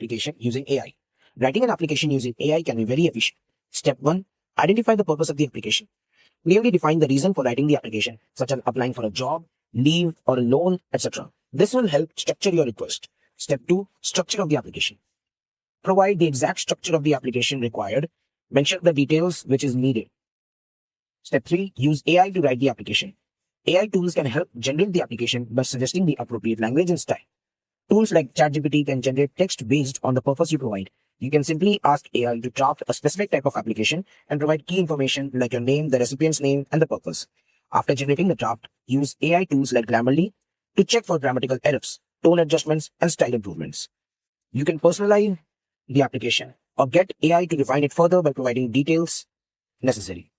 application using AI. Writing an application using AI can be very efficient. Step 1. Identify the purpose of the application. Clearly define the reason for writing the application, such as applying for a job, leave, or a loan, etc. This will help structure your request. Step 2. Structure of the application. Provide the exact structure of the application required. Mention the details which is needed. Step 3. Use AI to write the application. AI tools can help generate the application by suggesting the appropriate language and style. Tools like chatgpt can generate text based on the purpose you provide. You can simply ask AI to draft a specific type of application and provide key information like your name, the recipient's name, and the purpose. After generating the draft, use AI tools like Grammarly to check for grammatical errors, tone adjustments, and style improvements. You can personalize the application or get AI to refine it further by providing details necessary.